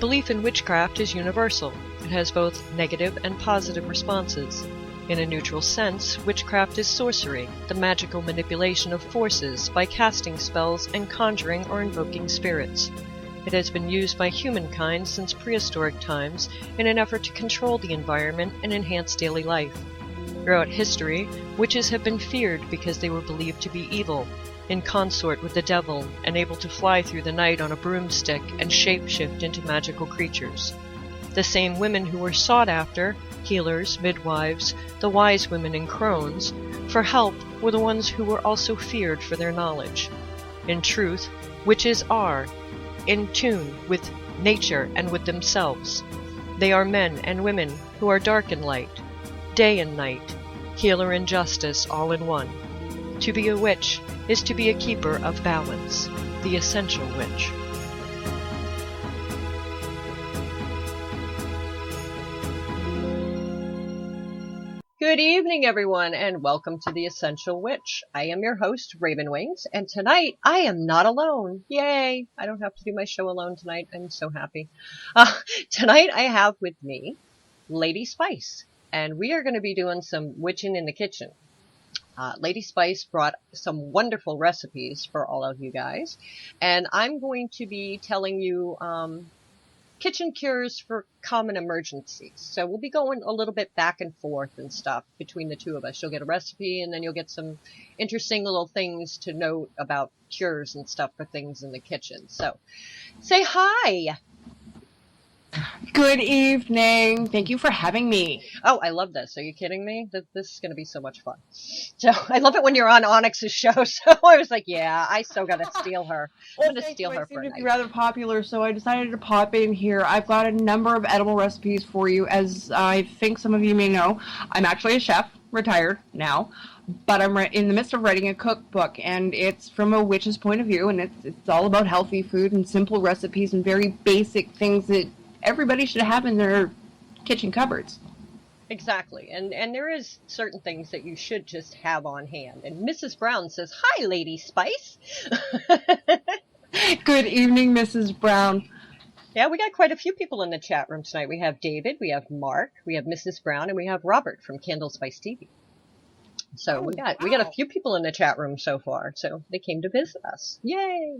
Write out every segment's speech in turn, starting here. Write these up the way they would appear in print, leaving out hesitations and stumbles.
Belief in witchcraft is universal. It has both negative and positive responses. In a neutral sense, witchcraft is sorcery, the magical manipulation of forces by casting spells and conjuring or invoking spirits. It has been used by humankind since prehistoric times in an effort to control the environment and enhance daily life. Throughout history, witches have been feared because they were believed to be evil, in consort with the devil, and able to fly through the night on a broomstick and shape-shift into magical creatures. The same women who were sought after, healers, midwives, the wise women and crones, for help were the ones who were also feared for their knowledge. In truth, witches are in tune with nature and with themselves. They are men and women who are dark and light, day and night, healer and justice all in one. To be a witch is to be a keeper of balance, the essential witch. Good evening, everyone, and welcome to The Essential Witch. I am your host, Ravenwings, and tonight I am not alone. Yay! I don't have to do my show alone tonight. I'm so happy. Tonight I have with me Lady Spice, and we are going to be doing some witching in the kitchen. Lady Spice brought some wonderful recipes for all of you guys, and I'm going to be telling you kitchen cures for common emergencies. So we'll be going a little bit back and forth and stuff between the two of us. You'll get a recipe, and then you'll get some interesting little things to note about cures and stuff for things in the kitchen. So say hi. Good evening. Thank you for having me. Oh, I love this. Are you kidding me? This is going to be so much fun. So I love it when you're on Onyx's show. So I was like, yeah, I still got to steal her. I'm going to steal her for a night. I seem to be rather popular, so I decided to pop in here. I've got a number of edible recipes for you. As I think some of you may know, I'm actually a chef, retired now, but I'm in the midst of writing a cookbook, and it's from a witch's point of view, and it's all about healthy food and simple recipes and very basic things that everybody should have in their kitchen cupboards. Exactly. And there is certain things that you should just have on hand. And Mrs. Brown says, hi, Lady Spice. Good evening, Mrs. Brown. Yeah, we got quite a few people in the chat room tonight. We have David, we have Mark, we have Mrs. Brown, and we have Robert from Candle Spice TV. So we got a few people in the chat room so far. So they came to visit us. Yay!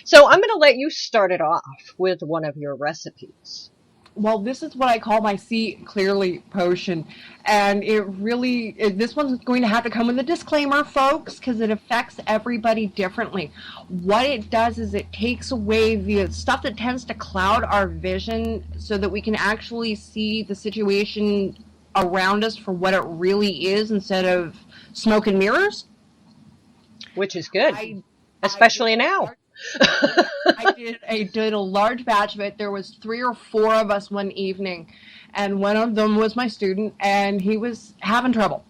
So I'm going to let you start it off with one of your recipes. Well, this is what I call my See Clearly potion. And this one's going to have to come with a disclaimer, folks, because it affects everybody differently. What it does is it takes away the stuff that tends to cloud our vision so that we can actually see the situation around us for what it really is instead of smoke and mirrors. Which is good, especially now. I did a large batch of it. There was 3 or 4 of us one evening, and one of them was my student, and he was having trouble.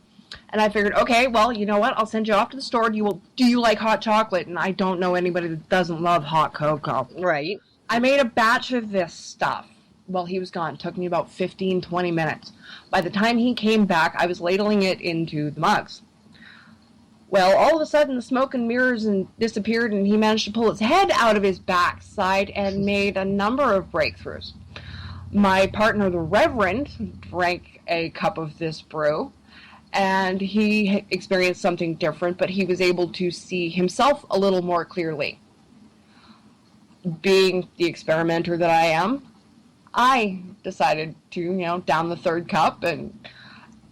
And I figured, okay, well, you know what? I'll send you off to the store. Do you like hot chocolate? And I don't know anybody that doesn't love hot cocoa. Right. I made a batch of this stuff while he was gone. It took me about 15, 20 minutes. By the time he came back, I was ladling it into the mugs. Well, all of a sudden, the smoke and mirrors disappeared, and he managed to pull his head out of his backside and made a number of breakthroughs. My partner, the Reverend, drank a cup of this brew, and he experienced something different, but he was able to see himself a little more clearly. Being the experimenter that I am, I decided to, down the 3rd cup, and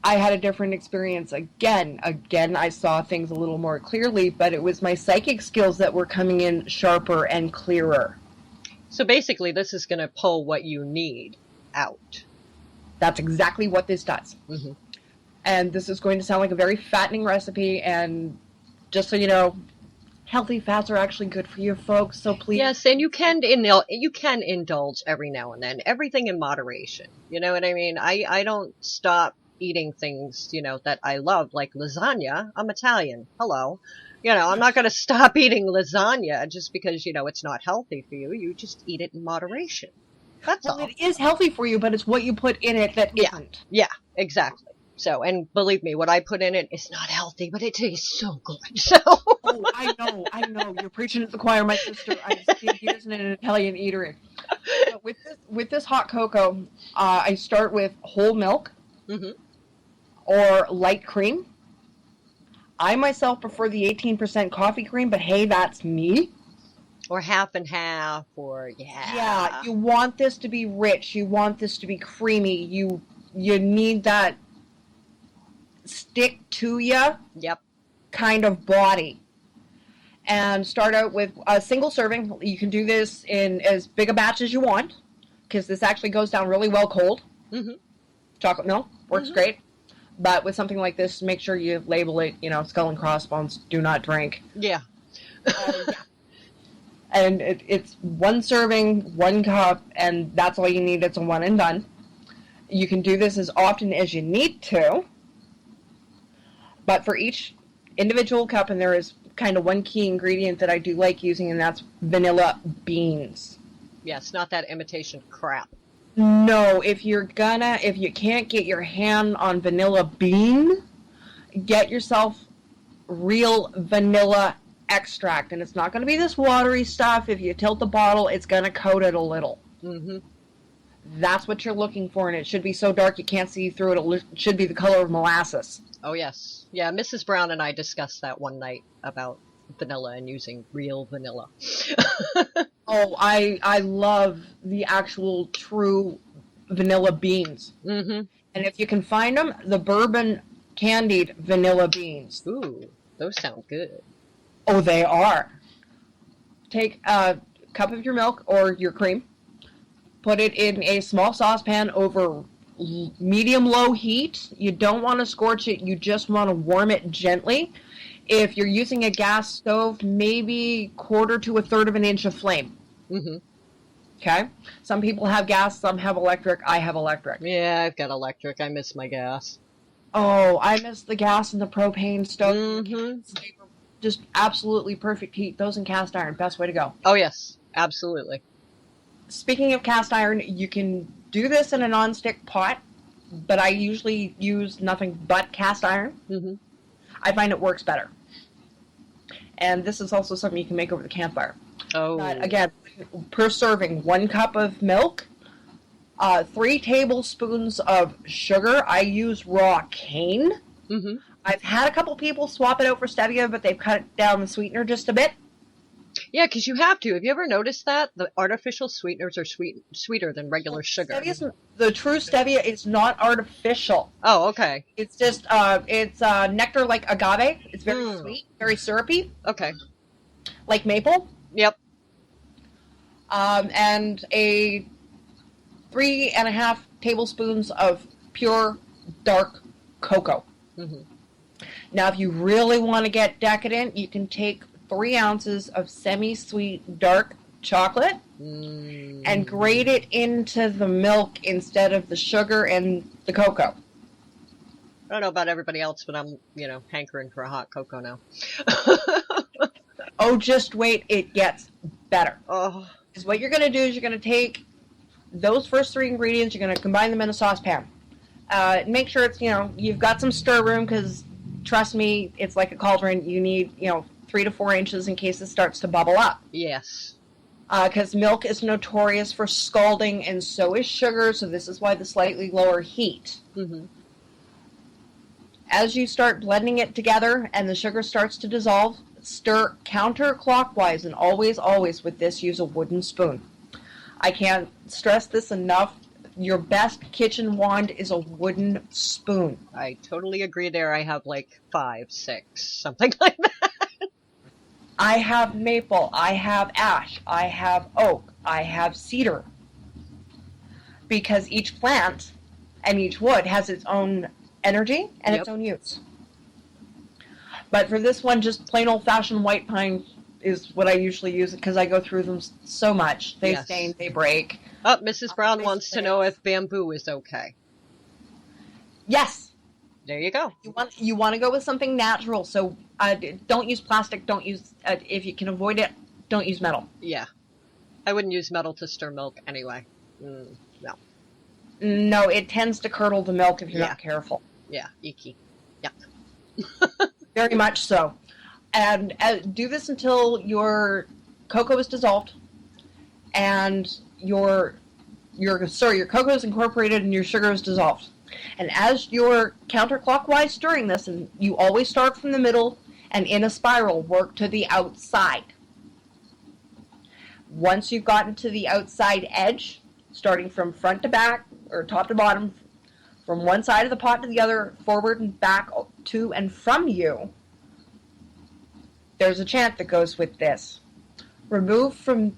I had a different experience again. Again, I saw things a little more clearly, but it was my psychic skills that were coming in sharper and clearer. So basically, this is going to pull what you need out. That's exactly what this does. Mm-hmm. And this is going to sound like a very fattening recipe, and just so you know, healthy fats are actually good for you folks, so please. Yes, and you can indulge every now and then. Everything in moderation. You know what I mean? I don't stop eating things, that I love, like lasagna. I'm Italian. Hello. I'm not going to stop eating lasagna just because, it's not healthy for you. You just eat it in moderation. That's all. It is healthy for you, but it's what you put in it that isn't. Yeah, exactly. So, and believe me, what I put in it is not healthy, but it tastes so good. So. Oh, I know. You're preaching to the choir, my sister. I spent years in an Italian eatery. with this hot cocoa, I start with whole milk Mm-hmm. or light cream. I myself prefer the 18% coffee cream, but hey, that's me. Or half and half, or Yeah, yeah. you want this to be rich. You want this to be creamy. You need that stick to ya Yep. kind of body. And start out with a single serving. You can do this in as big a batch as you want because this actually goes down really well cold. Mm-hmm. Chocolate milk works Mm-hmm. great. But with something like this, make sure you label it, skull and crossbones, do not drink. Yeah. Yeah. And it's one serving, 1 cup, and that's all you need. It's a one and done. You can do this as often as you need to, but for each individual cup, and there is kind of one key ingredient that I do like using, and that's vanilla beans. Yes, not that imitation crap. No, if you can't get your hand on vanilla bean, get yourself real vanilla extract. And it's not going to be this watery stuff. If you tilt the bottle, it's going to coat it a little. Mm-hmm. That's what you're looking for, and it should be so dark you can't see through it. It should be the color of molasses. Oh, yes. Yeah, Mrs. Brown and I discussed that one night about vanilla and using real vanilla. Oh, I love the actual true vanilla beans. Mm-hmm. And if you can find them, the bourbon candied vanilla beans. Ooh, those sound good. Oh, they are. Take a cup of your milk or your cream, put it in a small saucepan over medium-low heat. You don't want to scorch it. You just want to warm it gently. If you're using a gas stove, maybe 1/4 to 1/3 of an inch of flame. Mm-hmm. Okay? Some people have gas, some have electric. I have electric. Yeah, I've got electric. I miss my gas. Oh, I miss the gas and the propane stove. Mm-hmm. Just absolutely perfect heat. Those in cast iron, best way to go. Oh, yes. Absolutely. Speaking of cast iron, you can do this in a non-stick pot, but I usually use nothing but cast iron. Mm-hmm. I find it works better. And this is also something you can make over the campfire. Oh. But again, per serving, 1 cup of milk, 3 tablespoons of sugar. I use raw cane. Mm-hmm. I've had a couple people swap it out for stevia, but they've cut down the sweetener just a bit. Yeah, because you have to. Have you ever noticed that? The artificial sweeteners are sweeter than regular sugar. The true stevia is not artificial. Oh, okay. It's just, it's nectar like agave. It's very sweet, very syrupy, Okay. like maple. Yep. And a 3.5 tablespoons of pure dark cocoa. Mm-hmm. Now, if you really want to get decadent, you can take 3 ounces of semi-sweet dark chocolate and grate it into the milk instead of the sugar and the cocoa. I don't know about everybody else, but I'm, hankering for a hot cocoa now. Oh, just wait, it gets better. Oh. Because what you're going to do is you're going to take those first 3 ingredients, you're going to combine them in a saucepan. Make sure it's, you've got some stir room, because trust me, it's like a cauldron. You need, 3 to 4 inches in case it starts to bubble up. Yes. Because milk is notorious for scalding, and so is sugar, so this is why the slightly lower heat. Mm-hmm. As you start blending it together and the sugar starts to dissolve, stir counterclockwise, and always, always with this, use a wooden spoon. I can't stress this enough. Your best kitchen wand is a wooden spoon. I totally agree there. I have like 5, 6, something like that. I have maple, I have ash, I have oak, I have cedar. Because each plant and each wood has its own energy and its own use. But for this one, just plain old-fashioned white pine is what I usually use, because I go through them so much. They stain, they break. Oh, Mrs. Brown wants to know if bamboo is okay. Yes. There you go. You want to go with something natural, so don't use plastic, don't use, if you can avoid it, don't use metal. Yeah. I wouldn't use metal to stir milk anyway. No. No, it tends to curdle the milk if you're not careful. Yeah, icky. Yuck. Very much so. And do this until your cocoa is dissolved and your your cocoa is incorporated and your sugar is dissolved. And as you're counterclockwise stirring this, and you always start from the middle and in a spiral, work to the outside. Once you've gotten to the outside edge, starting from front to back, or top to bottom, from one side of the pot to the other, forward and back to and from you, there's a chant that goes with this. Remove from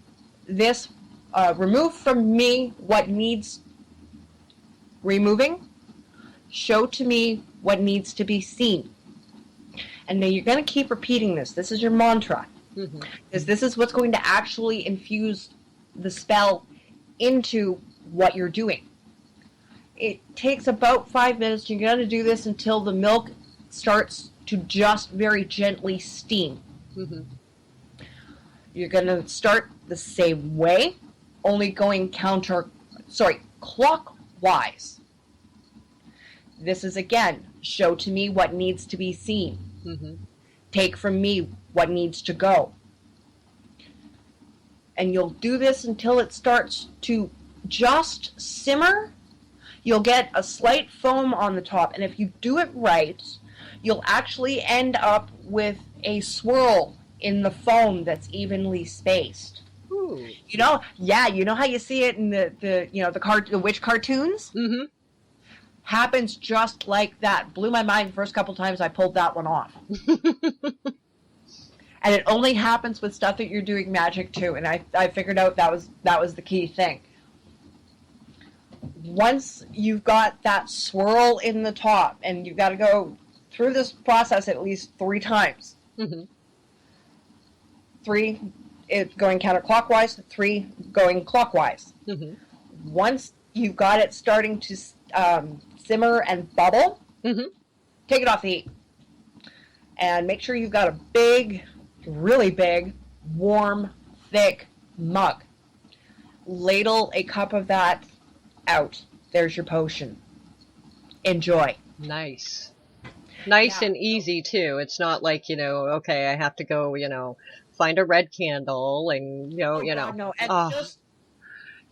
me what needs removing. Show to me what needs to be seen. And now you're going to keep repeating this. This is your mantra. Because this is what's going to actually infuse the spell into what you're doing. It takes about 5 minutes. You're going to do this until the milk starts to just very gently steam. You're going to start the same way, only going clockwise. This is, again, show to me what needs to be seen. Take from me what needs to go. And you'll do this until it starts to just simmer. You'll get a slight foam on the top. And if you do it right, you'll actually end up with a swirl in the foam that's evenly spaced. Ooh. You know how you see it in the witch cartoons? Happens just like that. Blew my mind the first couple times I pulled that one off. And it only happens with stuff that you're doing magic to, and I figured out that was the key thing. Once you've got that swirl in the top, and you've got to go through this process at least 3 times. 3 going counterclockwise, 3 going clockwise. Once you've got it starting to simmer and bubble, take it off the heat. And make sure you've got a big, really big, warm, thick mug. Ladle a cup of that out. There's your potion. Enjoy. Nice. Nice and easy, too. It's not like, okay, I have to go, find a red candle and, just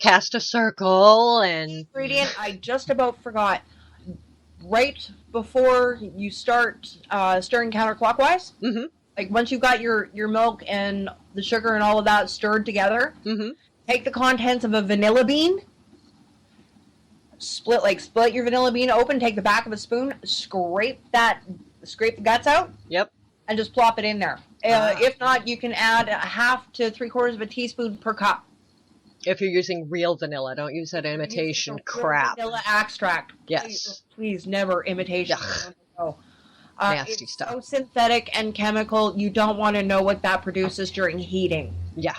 cast a circle and... ingredient I just about forgot. Right before you start stirring counterclockwise, like once you've got your milk and the sugar and all of that stirred together, take the contents of a vanilla bean, split your vanilla bean open, take the back of a spoon, scrape the guts out, and just plop it in there. If not, you can add a half to 3/4 of a teaspoon per cup. If you're using real vanilla, don't use that imitation crap. Vanilla extract. Yes. Please never imitation. No. Nasty it's stuff. So synthetic and chemical, you don't want to know what that produces during heating. Yeah.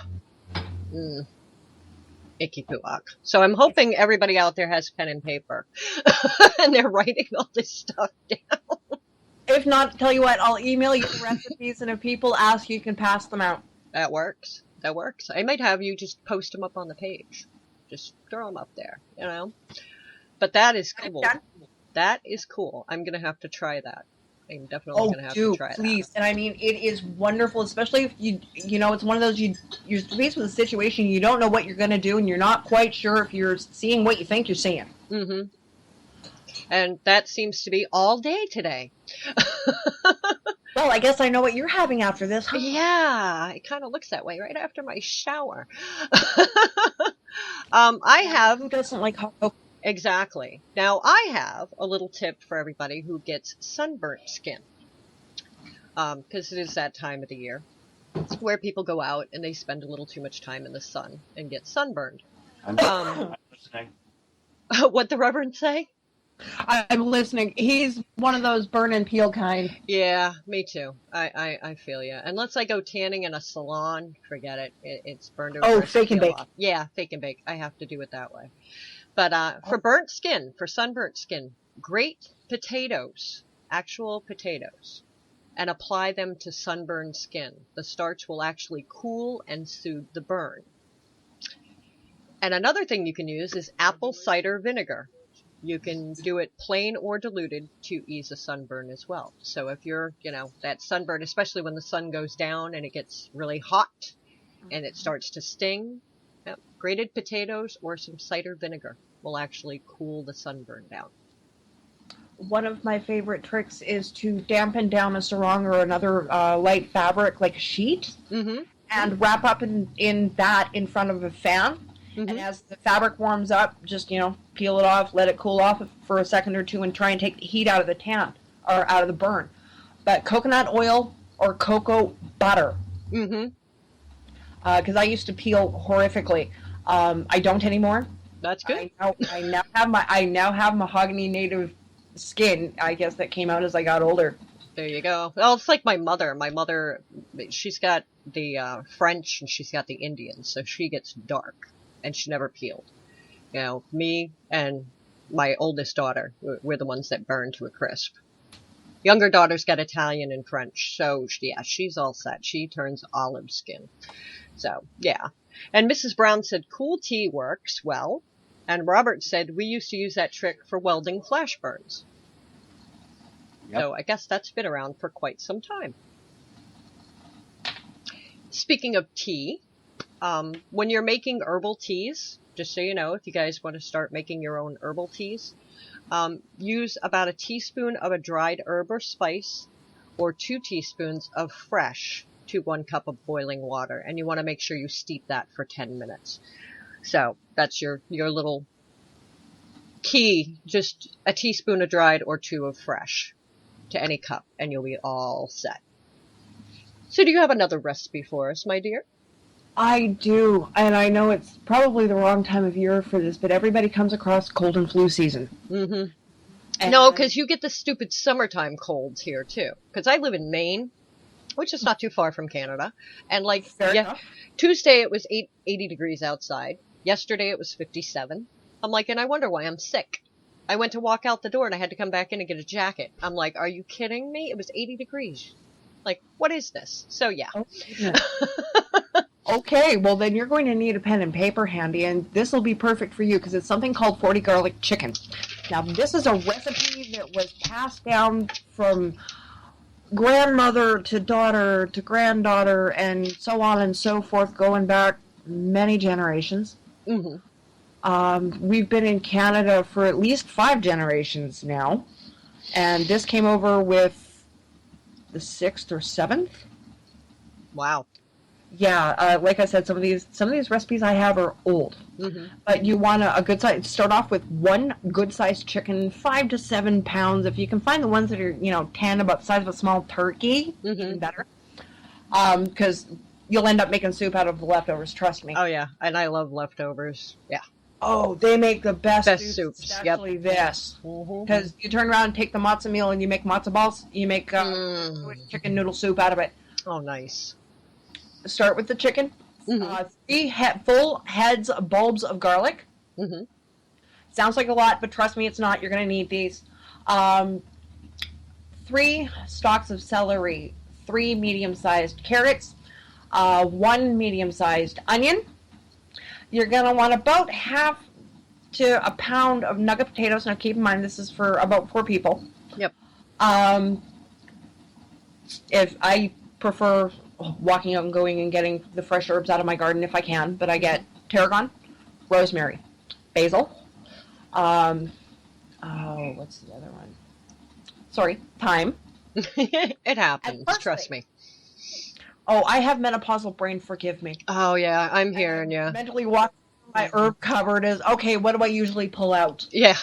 Icky pooak. So I'm hoping everybody out there has pen and paper. And they're writing all this stuff down. If not, tell you what, I'll email you the recipes, and if people ask, you can pass them out. That works. I might have you just post them up on the page. Just throw them up there, But that is cool. That is cool. I'm going to have to try that. I'm definitely going to have to try that. Please. And I mean, it is wonderful, especially if it's one of those, you're faced with a situation, you don't know what you're going to do, and you're not quite sure if you're seeing what you think you're seeing. And that seems to be all day today. Well, I guess I know what you're having after this, huh? Yeah, it kind of looks that way right after my shower. I have... Who doesn't like hot cocoa? Exactly. Now, I have a little tip for everybody who gets sunburnt skin. Because it is that time of the year where people go out and they spend a little too much time in the sun and get sunburned. I'm listening. What'd the Reverend say? I'm listening. He's one of those burn and peel kind. Yeah, me too. I feel you. Unless I go tanning in a salon, forget it. It's burned over. Oh, fake and bake. Off. Yeah, fake and bake. I have to do it that way. But for burnt skin, for sunburnt skin, grate potatoes, actual potatoes, and apply them to sunburned skin. The starch will actually cool and soothe the burn. And another thing you can use is apple cider vinegar. You can do it plain or diluted to ease a sunburn as well. So if you're, that sunburn, especially when the sun goes down and it gets really hot and it starts to sting, Grated potatoes or some cider vinegar will actually cool the sunburn down. One of my favorite tricks is to dampen down a sarong or another light fabric, like a sheet, Mm-hmm. and wrap up in that in front of a fan. Mm-hmm. And as the fabric warms up, just, peel it off, let it cool off for a second or two, and try and take the heat out of the tan, or out of the burn. But coconut oil or cocoa butter. Mm-hmm. Because I used to peel horrifically. I don't anymore. That's good. I now have mahogany native skin, I guess, that came out as I got older. There you go. Well, it's like my mother. My mother, she's got the French and she's got the Indian, so she gets dark, and she never peeled. Me and my oldest daughter, we're the ones that burn to a crisp. Younger daughter's got Italian and French, so yeah, she's all set. She turns olive skin. So, yeah. And Mrs. Brown said cool tea works well. And Robert said we used to use that trick for welding flash burns. Yep. So I guess that's been around for quite some time. Speaking of tea, when you're making herbal teas, just so you know, if you guys want to start making your own herbal teas, use about a teaspoon of a dried herb or spice or 2 teaspoons of fresh to 1 cup of boiling water. And you want to make sure you steep that for 10 minutes. So that's your little key, just a teaspoon of dried or 2 of fresh to any cup, and you'll be all set. So do you have another recipe for us, my dear? I do, and I know it's probably the wrong time of year for this, but everybody comes across cold and flu season. Mm-hmm. No, because you get the stupid summertime colds here, too. Because I live in Maine, which is not too far from Canada, and Tuesday it was 80 degrees outside. Yesterday it was 57. I'm like, and I wonder why I'm sick. I went to walk out the door and I had to come back in and get a jacket. I'm like, are you kidding me? It was 80 degrees. Like, what is this? So, yeah. Okay, well then you're going to need a pen and paper handy, and this will be perfect for you because it's something called 40 garlic chicken. Now, this is a recipe that was passed down from grandmother to daughter to granddaughter and so on and so forth, going back many generations. Mm-hmm. We've been in Canada for at least 5 generations now, and this came over with the 6th or 7th. Wow. Yeah, like I said, some of these recipes I have are old. Mm-hmm. But you want a good size. Start off with 1 good sized chicken, 5 to 7 pounds. If you can find the ones that are 10, about the size of a small turkey, mm-hmm. even better. Because you'll end up making soup out of the leftovers. Trust me. Oh yeah, and I love leftovers. Yeah. Oh, they make the best soups. Especially this. Mm-hmm. Because you turn around and take the matzo meal and you make matzo balls. You make chicken noodle soup out of it. Oh, nice. Start with the chicken. Mm-hmm. 3 full heads of bulbs of garlic. Mm-hmm. Sounds like a lot, but trust me, it's not. You're going to need these. 3 stalks of celery. 3 medium-sized carrots. 1 medium-sized onion. You're going to want about half to a pound of nugget potatoes. Now, keep in mind, this is for about 4 people. Yep. If I prefer walking out and going and getting the fresh herbs out of my garden if I can, but I get tarragon, rosemary, basil, what's the other one? Sorry, thyme. It happens, trust me. Oh, I have menopausal brain, forgive me. Oh yeah, I'm hearing you. Mentally walking my herb cupboard is, okay, what do I usually pull out? Yeah.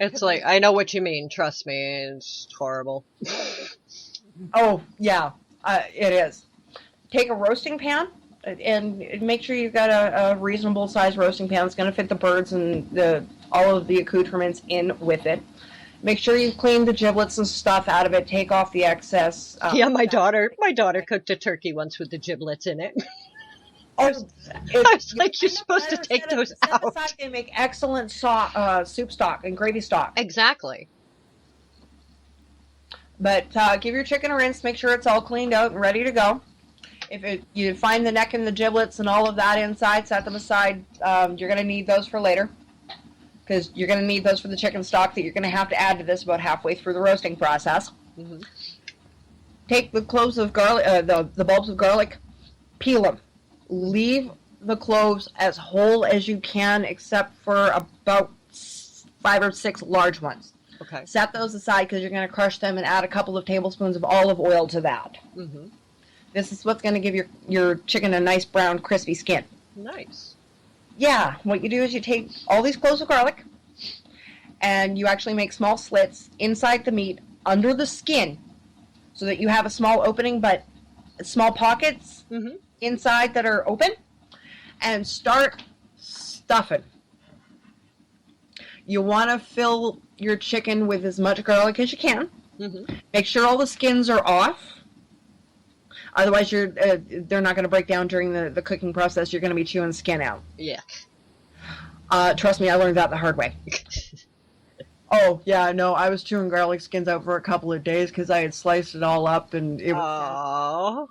It's like, I know what you mean, trust me, it's horrible. Oh, yeah, it is. Take a roasting pan and make sure you've got a reasonable size roasting pan that's going to fit the birds and all of the accoutrements in with it. Make sure you clean the giblets and stuff out of it. Take off the excess. Yeah, my daughter cooked a turkey once with the giblets in it. I was like, you're supposed to take those out. Aside, they make excellent soup stock and gravy stock. Exactly. But give your chicken a rinse. Make sure it's all cleaned out and ready to go. If you find the neck and the giblets and all of that inside, set them aside. You're going to need those for later. Because you're going to need those for the chicken stock that you're going to have to add to this about halfway through the roasting process. Mm-hmm. Take the cloves of garlic, the bulbs of garlic, peel them. Leave the cloves as whole as you can, except for about 5 or 6 large ones. Okay. Set those aside because you're going to crush them and add a couple of tablespoons of olive oil to that. Mm-hmm. This is what's going to give your chicken a nice brown, crispy skin. Nice. Yeah, what you do is you take all these cloves of garlic and you actually make small slits inside the meat under the skin so that you have a small opening but small pockets inside that are open, and start stuffing. You want to fill your chicken with as much garlic as you can. Mm-hmm. Make sure all the skins are off. Otherwise, they're not going to break down during the cooking process. You're going to be chewing skin out. Yeah. Trust me, I learned that the hard way. Oh, yeah, no, I was chewing garlic skins out for a couple of days because I had sliced it all up and it was...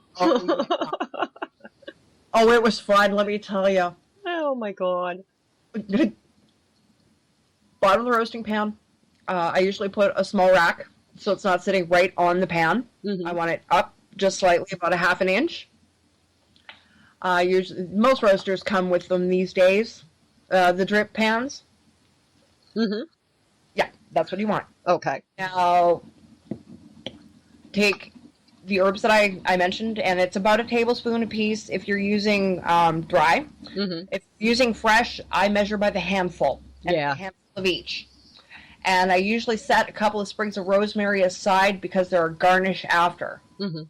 Oh, it was fun, let me tell you. Oh, my God. Bottom of the roasting pan, I usually put a small rack so it's not sitting right on the pan. Mm-hmm. I want it up just slightly, about a half an inch. Usually, most roasters come with them these days, the drip pans. Mm-hmm. Yeah, that's what you want. Okay. Now, take the herbs that I mentioned, and it's about a tablespoon a piece if you're using dry. Mm-hmm. If you're using fresh, I measure by the handful. Yeah. A handful of each. And I usually set a couple of sprigs of rosemary aside because they're a garnish after. Mm-hmm.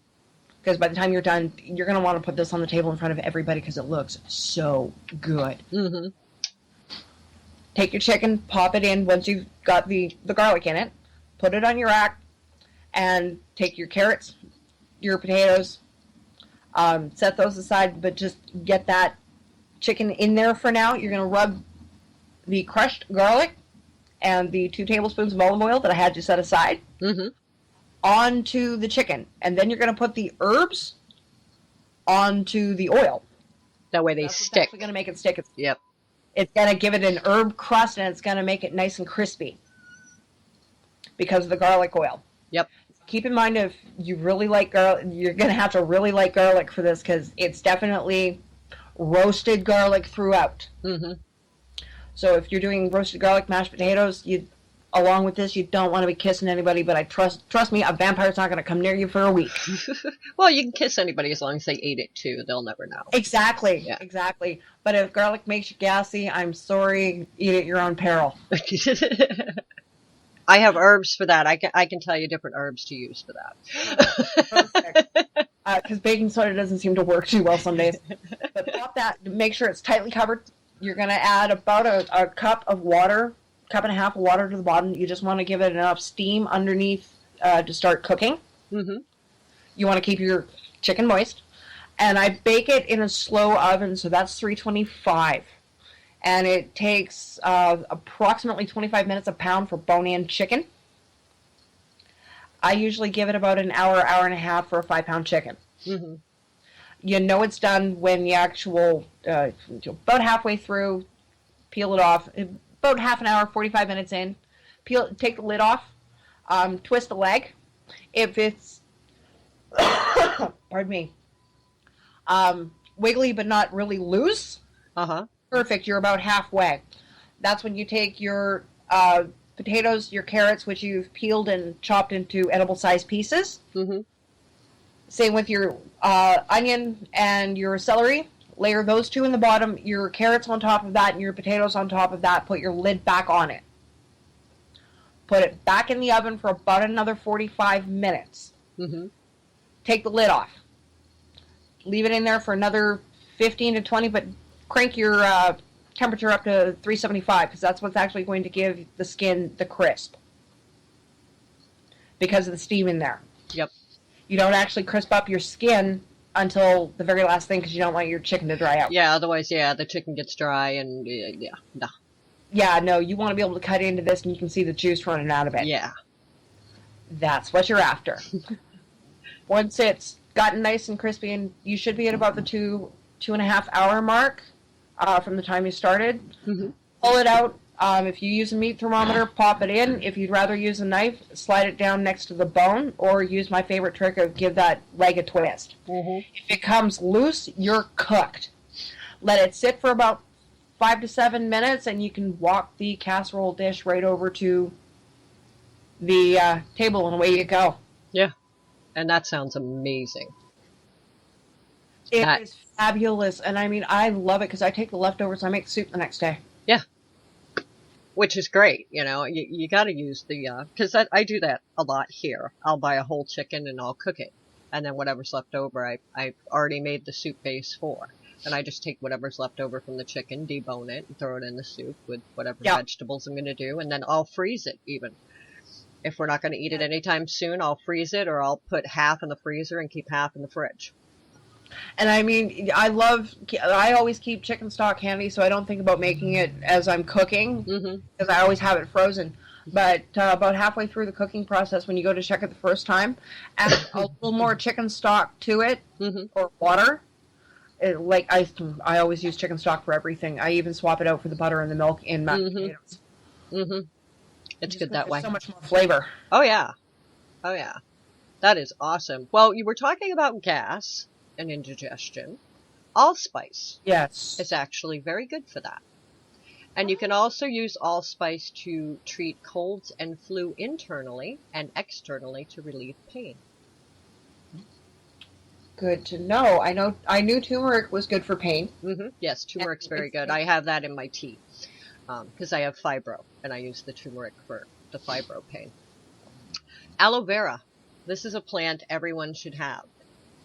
Because by the time you're done, you're going to want to put this on the table in front of everybody because it looks so good. Mm-hmm. Take your chicken, pop it in once you've got the garlic in it, put it on your rack, and take your carrots, your potatoes, set those aside, but just get that chicken in there for now. You're going to rub the crushed garlic and the 2 tablespoons of olive oil that I had you set aside onto the chicken. And then you're going to put the herbs onto the oil. That way they stick. It's actually going to make it stick. Yep. It's going to give it an herb crust, and it's going to make it nice and crispy because of the garlic oil. Yep. Keep in mind, if you really like garlic, you're going to have to really like garlic for this because it's definitely roasted garlic throughout. Mm-hmm. So if you're doing roasted garlic mashed potatoes, along with this, you don't want to be kissing anybody, but I trust me, a vampire's not going to come near you for a week. Well, you can kiss anybody as long as they ate it, too. They'll never know. Exactly, yeah. Exactly. But if garlic makes you gassy, I'm sorry, eat at your own peril. I have herbs for that. I can tell you different herbs to use for that. Because baking soda doesn't seem to work too well some days. But pop that, make sure it's tightly covered. You're going to add about a cup of water, cup and a half of water to the bottom. You just want to give it enough steam underneath to start cooking. Mm-hmm. You want to keep your chicken moist. And I bake it in a slow oven, so that's 325. And it takes approximately 25 minutes a pound for bone-in chicken. I usually give it about an hour, hour and a half for a 5-pound chicken. Mm-hmm. You know it's done when you about halfway through, peel it off. About half an hour, 45 minutes in, take the lid off, twist the leg. If it's, pardon me, wiggly but not really loose, perfect, you're about halfway. That's when you take your potatoes, your carrots, which you've peeled and chopped into edible-sized pieces. Mm-hmm. Same with your onion and your celery. Layer those 2 in the bottom, your carrots on top of that, and your potatoes on top of that. Put your lid back on it. Put it back in the oven for about another 45 minutes. Mm-hmm. Take the lid off. Leave it in there for another 15 to 20, but crank your temperature up to 375 because that's what's actually going to give the skin the crisp because of the steam in there. Yep. You don't actually crisp up your skin until the very last thing because you don't want your chicken to dry out. Yeah, otherwise, the chicken gets dry and, no. Yeah, no, you want to be able to cut into this and you can see the juice running out of it. Yeah. That's what you're after. Once it's gotten nice and crispy, and you should be at about the 2.5 hour mark from the time you started. Mm-hmm. Pull it out. If you use a meat thermometer, pop it in. If you'd rather use a knife, slide it down next to the bone, or use my favorite trick of give that leg a twist. Mm-hmm. If it comes loose, you're cooked. let it sit for about 5 to 7 minutes, and you can walk the casserole dish right over to the table, and away you go. Yeah. And that sounds amazing. It is fabulous, and I mean, I love it because I take the leftovers and I make soup the next day. Yeah. Which is great, you got to use the, because I do that a lot here. I'll buy a whole chicken and I'll cook it. And then whatever's left over, I've already made the soup base for. And I just take whatever's left over from the chicken, debone it, and throw it in the soup with whatever vegetables I'm going to do. And then I'll freeze it even. If we're not going to eat it anytime soon, I'll freeze it, or I'll put half in the freezer and keep half in the fridge. And I mean, I always keep chicken stock handy, so I don't think about making it as I'm cooking, because I always have it frozen. But about halfway through the cooking process, when you go to check it the first time, add a little more chicken stock to it, or water. I always use chicken stock for everything. I even swap it out for the butter and the milk in mashed potatoes. It's good that way. So much more flavor. Oh yeah. That is awesome. Well, you were talking about gas and indigestion. Allspice is actually very good for that. And you can also use allspice to treat colds and flu internally and externally to relieve pain. Good to know. I knew turmeric was good for pain. Yes, turmeric's very good. I have that in my tea because I have fibro, and I use the turmeric for the fibro pain. Aloe vera. This is a plant everyone should have.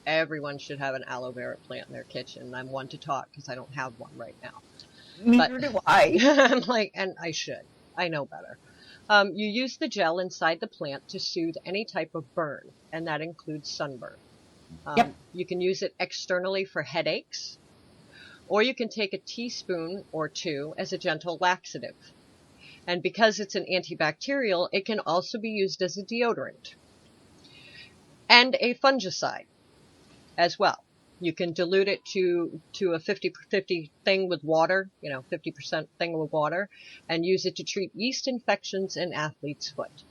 Everyone should have an aloe vera plant in their kitchen. I'm one to talk because I don't have one right now. Neither do I. I'm like, and I should. I know better. You use the gel inside the plant to soothe any type of burn, and that includes sunburn. You can use it externally for headaches, or you can take a teaspoon or two as a gentle laxative. And because it's an antibacterial, it can also be used as a deodorant and a fungicide as well. You can dilute it to a 50-50 thing with water, 50% thing with water, and use it to treat yeast infections in athlete's foot.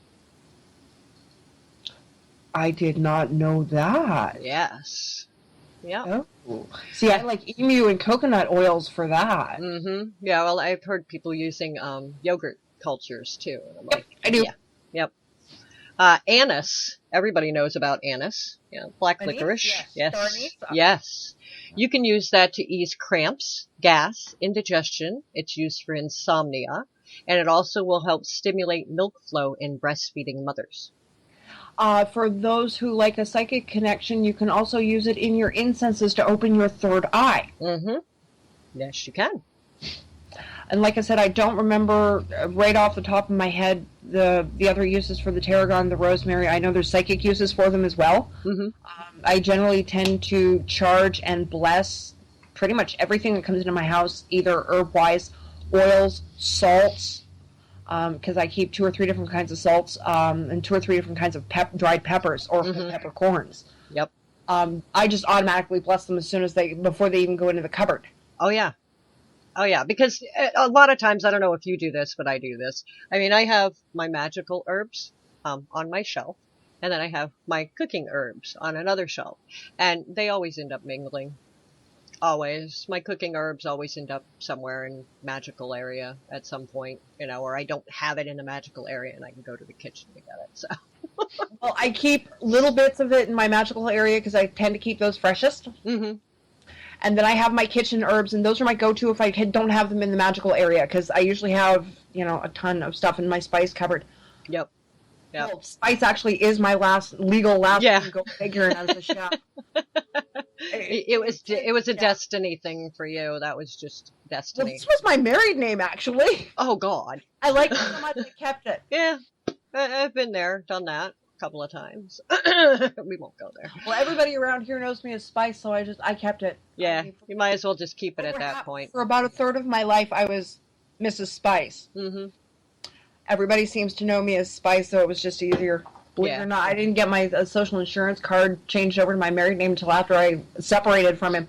I did not know that. Yes. Yeah. Oh. See, I like emu and coconut oils for that. Yeah, well, I've heard people using yogurt cultures too. And I'm like, I do. Yeah. Yep. Anise. Everybody knows about anise. Black licorice. Yes. Yes. You can use that to ease cramps, gas, indigestion. It's used for insomnia. And it also will help stimulate milk flow in breastfeeding mothers. For those who like a psychic connection, you can also use it in your incenses to open your third eye. Yes, you can. And like I said, I don't remember right off the top of my head the other uses for the tarragon, the rosemary. I know there's psychic uses for them as well. I generally tend to charge and bless pretty much everything that comes into my house, either herb-wise, oils, salts, because I keep 2 or 3 different kinds of salts and 2 or 3 different kinds of dried peppers or peppercorns. Yep. I just automatically bless them before they even go into the cupboard. Oh yeah, because a lot of times, I don't know if you do this, but I do this. I mean, I have my magical herbs on my shelf, and then I have my cooking herbs on another shelf, and they always end up mingling. Always. My cooking herbs always end up somewhere in magical area at some point, or I don't have it in the magical area and I can go to the kitchen to get it. So. Well, I keep little bits of it in my magical area because I tend to keep those freshest. And then I have my kitchen herbs, and those are my go-to if I don't have them in the magical area, because I usually have, a ton of stuff in my spice cupboard. Yep. Well, spice actually is my legal last go figure as a chef. It was a destiny thing for you. That was just destiny. Well, this was my married name, actually. Oh, God. I liked it so much I kept it. Yeah. I've been there, done that a couple of times. We won't go there. Well, everybody around here knows me as Spice, so I kept it. Yeah, you might as well just keep it at that point. For about a third of my life, I was Mrs. Spice. Everybody seems to know me as Spice, so it was just easier. Believe it or not, I didn't get my social insurance card changed over to my married name until after I separated from him.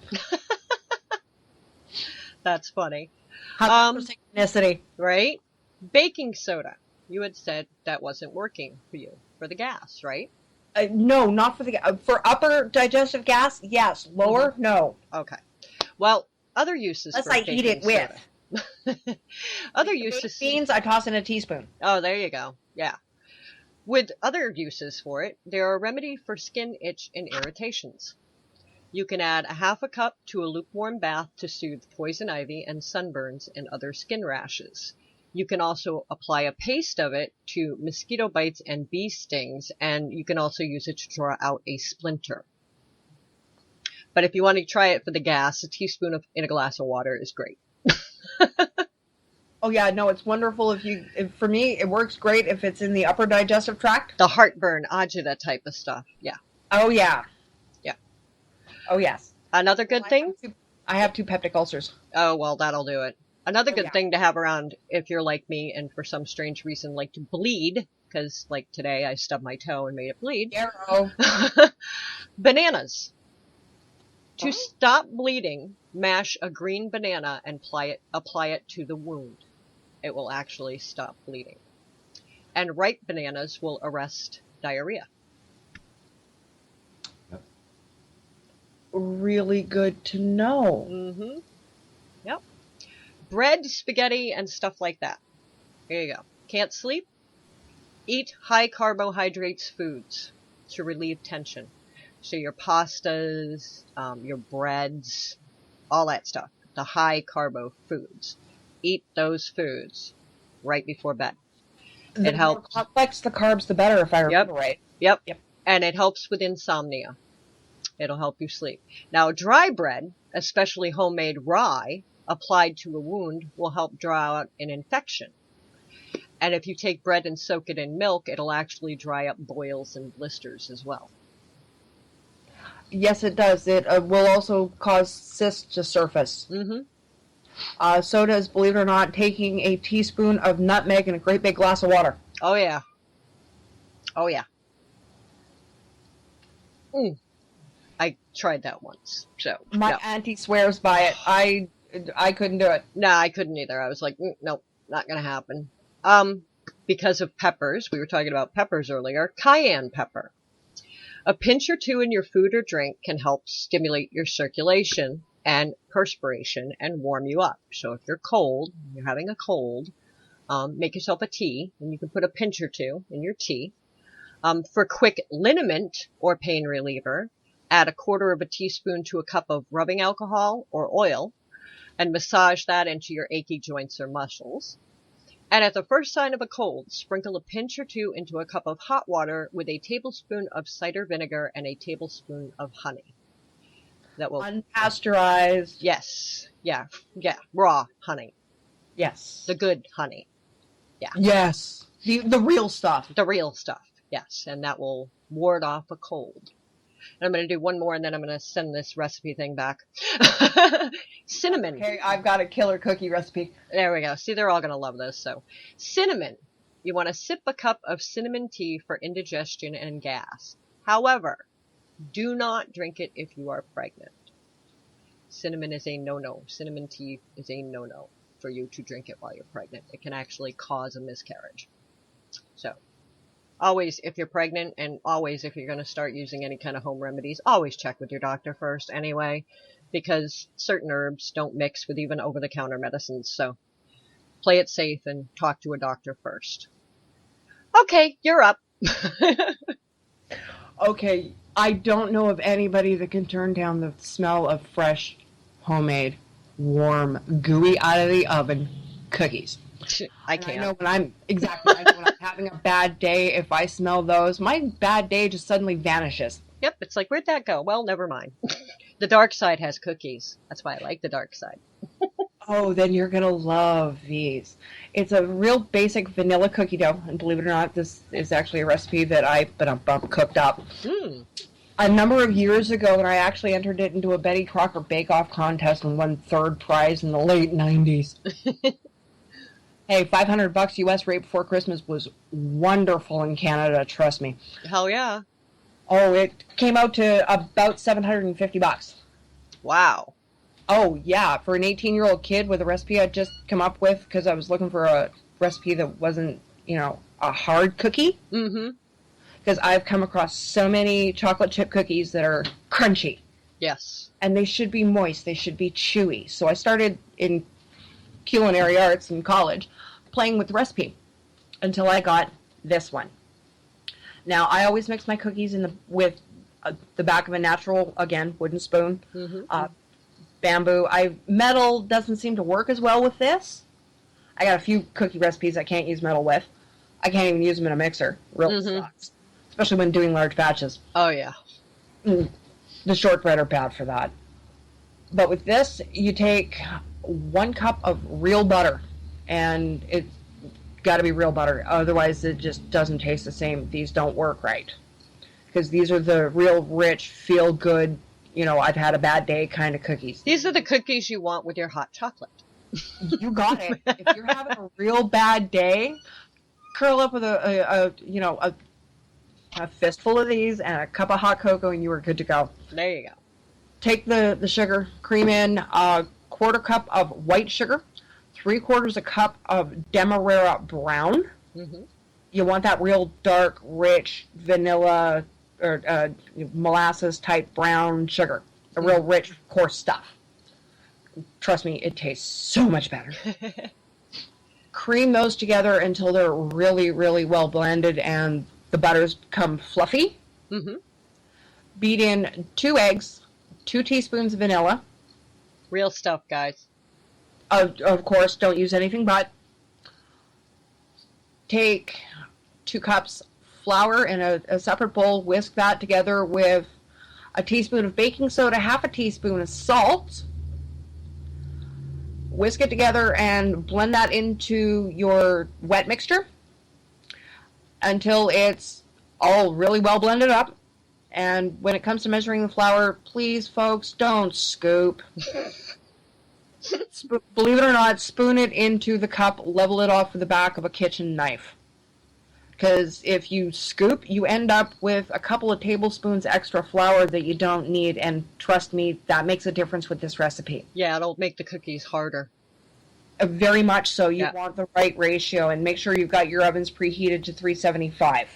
That's funny. Synchronicity. Right? Baking soda. You had said that wasn't working for you, for the gas, right? No, not for the gas. For upper digestive gas, yes. Lower, no. Okay. Well, Other uses Unless for I eat it baking with. soda. Other Baked uses. beans, I toss in a teaspoon. Oh, there you go. Yeah. With other uses for it, they are a remedy for skin itch and irritations. You can add a half a cup to a lukewarm bath to soothe poison ivy and sunburns and other skin rashes. You can also apply a paste of it to mosquito bites and bee stings, and you can also use it to draw out a splinter. But if you want to try it for the gas, a teaspoon in a glass of water is great. Oh yeah, no, it's wonderful for me, it works great if it's in the upper digestive tract. The heartburn, agita type of stuff. Yeah. Oh yeah. Yeah. Oh yes. Another good thing? I have two peptic ulcers. Oh, well, that'll do it. Another good thing to have around if you're like me and for some strange reason like to bleed, because like today I stubbed my toe and made it bleed. Yarrow. Bananas. To stop bleeding, mash a green banana and apply it to the wound. It will actually stop bleeding. And ripe bananas will arrest diarrhea. Really good to know. Mm-hmm. Yep. Bread, spaghetti, and stuff like that. There you go. Can't sleep? Eat high carbohydrates foods to relieve tension. So your pastas, your breads, all that stuff. The high carbo foods. Eat those foods right before bed. The more complex the carbs, the better, if I remember right. Yep. And it helps with insomnia. It'll help you sleep. Now, dry bread, especially homemade rye, applied to a wound will help draw out an infection. And if you take bread and soak it in milk, it'll actually dry up boils and blisters as well. Yes, it does. It will also cause cysts to surface. Mm-hmm. So does, believe it or not, taking a teaspoon of nutmeg in a great big glass of water. Oh, yeah. Oh, yeah. I tried that once. So my auntie swears by it. I couldn't do it. No, I couldn't either. I was like, nope, not going to happen. Because of peppers, we were talking about peppers earlier, cayenne pepper. A pinch or two in your food or drink can help stimulate your circulation and perspiration and warm you up. So if you're cold, you're having a cold, make yourself a tea, and you can put a pinch or two in your tea. For quick liniment or pain reliever, add 1/4 teaspoon to a cup of rubbing alcohol or oil and massage that into your achy joints or muscles. And at the first sign of a cold, sprinkle a pinch or two into a cup of hot water with a tablespoon of cider vinegar and a tablespoon of honey. That will unpasteurized. Yes. Yeah. Raw honey. Yes. The good honey. Yeah. Yes. The real stuff. The real stuff. Yes. And that will ward off a cold. And I'm going to do one more and then I'm going to send this recipe thing back. Cinnamon. Okay, I've got a killer cookie recipe. There we go. See, they're all going to love this. So, cinnamon. You want to sip a cup of cinnamon tea for indigestion and gas. However, do not drink it if you are pregnant. Cinnamon is a no-no. Cinnamon tea is a no-no for you to drink it while you're pregnant. It can actually cause a miscarriage. So, always, if you're pregnant, and always, if you're going to start using any kind of home remedies, always check with your doctor first anyway, because certain herbs don't mix with even over-the-counter medicines. So play it safe and talk to a doctor first. Okay, you're up. Okay, I don't know of anybody that can turn down the smell of fresh, homemade, warm, gooey out of the oven cookies. I can't. I know when I'm having a bad day, if I smell those, my bad day just suddenly vanishes. Yep, it's like, where'd that go? Well, never mind. The dark side has cookies. That's why I like the dark side. Oh, then you're going to love these. It's a real basic vanilla cookie dough, and believe it or not, this is actually a recipe that I cooked up. A number of years ago, when I actually entered it into a Betty Crocker bake-off contest and won 3rd prize in the late 90s. Hey, $500 US right before Christmas was wonderful in Canada, trust me. Hell yeah. Oh, it came out to about $750. Wow. Oh, yeah. For an 18-year-old kid with a recipe I'd just come up with because I was looking for a recipe that wasn't, a hard cookie. Mm-hmm. Because I've come across so many chocolate chip cookies that are crunchy. Yes. And they should be moist. They should be chewy. So I started in culinary arts in college playing with the recipe until I got this one. Now, I always mix my cookies with the back of a natural, again, wooden spoon. Bamboo. Metal doesn't seem to work as well with this. I got a few cookie recipes I can't use metal with. I can't even use them in a mixer. Really sucks. Especially when doing large batches. Oh, yeah. The shortbread are bad for that. But with this, you take 1 cup of real butter. And it's got to be real butter. Otherwise, it just doesn't taste the same. These don't work right. Because these are the real rich, feel-good, I've had a bad day kind of cookies. These are the cookies you want with your hot chocolate. You got it. If you're having a real bad day, curl up with a fistful of these and a cup of hot cocoa, and you are good to go. There you go. Take the sugar, cream in a 1/4 cup of white sugar, 3/4 a cup of Demerara brown. You want that real dark, rich vanilla or molasses type brown sugar, a real rich, coarse stuff. Trust me, it tastes so much better. Cream those together until they're really, really well blended and the butters come fluffy. Beat in 2 eggs, 2 teaspoons of vanilla. Real stuff, guys. Of course, don't use anything but. Take 2 cups flour in a separate bowl. Whisk that together with a teaspoon of baking soda, 1/2 teaspoon of salt. Whisk it together and blend that into your wet mixture until it's all really well blended up. And when it comes to measuring the flour, please, folks, don't scoop. Believe it or not, spoon it into the cup, level it off with the back of a kitchen knife. Because if you scoop, you end up with a couple of tablespoons extra flour that you don't need, and trust me, that makes a difference with this recipe. Yeah, it'll make the cookies harder. Very much so. You want the right ratio, and make sure you've got your ovens preheated to 375.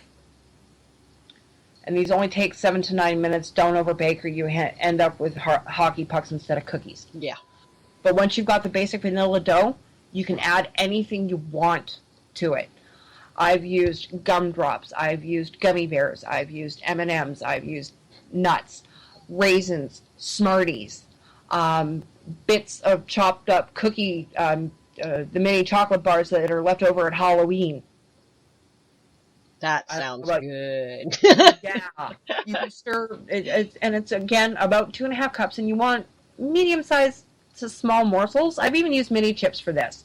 And these only take 7 to 9 minutes. Don't overbake or you end up with hockey pucks instead of cookies. Yeah. But once you've got the basic vanilla dough, you can add anything you want to it. I've used gumdrops, I've used gummy bears, I've used M&Ms, I've used nuts, raisins, Smarties, bits of chopped up cookie, the mini chocolate bars that are left over at Halloween. That sounds good. Yeah. You can stir, and it's again about 2.5 cups, and you want medium-sized to small morsels. I've even used mini chips for this.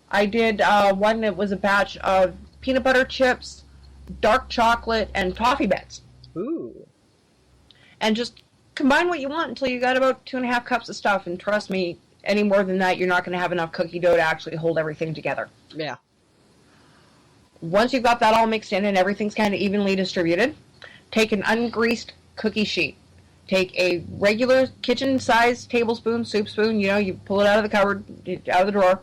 I did one that was a batch of peanut butter chips, dark chocolate, and toffee bits. Ooh. And just combine what you want until you got about 2.5 cups of stuff. And trust me, any more than that, you're not going to have enough cookie dough to actually hold everything together. Yeah. Once you've got that all mixed in and everything's kind of evenly distributed, take an ungreased cookie sheet. Take a regular kitchen-sized tablespoon, soup spoon, you pull it out of the cupboard, out of the drawer.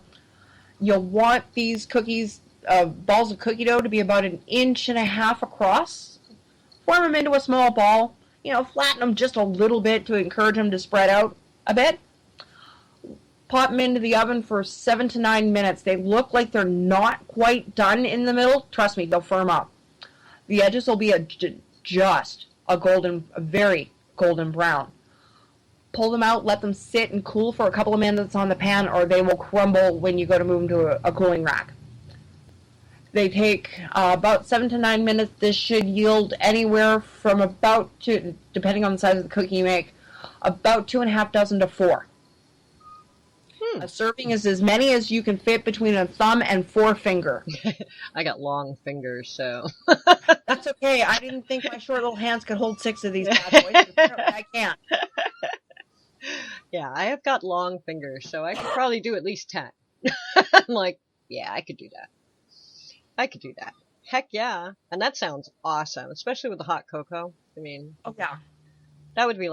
You'll want these cookies, balls of cookie dough to be about 1.5 inches across. Form them into a small ball. Flatten them just a little bit to encourage them to spread out a bit. Pop them into the oven for 7 to 9 minutes. They look like they're not quite done in the middle. Trust me, they'll firm up. The edges will be just a very golden brown. Pull them out, let them sit and cool for a couple of minutes on the pan, or they will crumble when you go to move them to a cooling rack. They take about 7 to 9 minutes. This should yield anywhere from depending on the size of the cookie you make, about 2.5 dozen to 4. A serving is as many as you can fit between a thumb and forefinger. I got long fingers, so. That's okay. I didn't think my short little hands could hold 6 of these bad boys. Apparently I can't. Yeah, I have got long fingers, so I could probably do at least 10. I'm like, yeah, I could do that. Heck yeah. And that sounds awesome, especially with the hot cocoa. I mean, oh yeah. That would be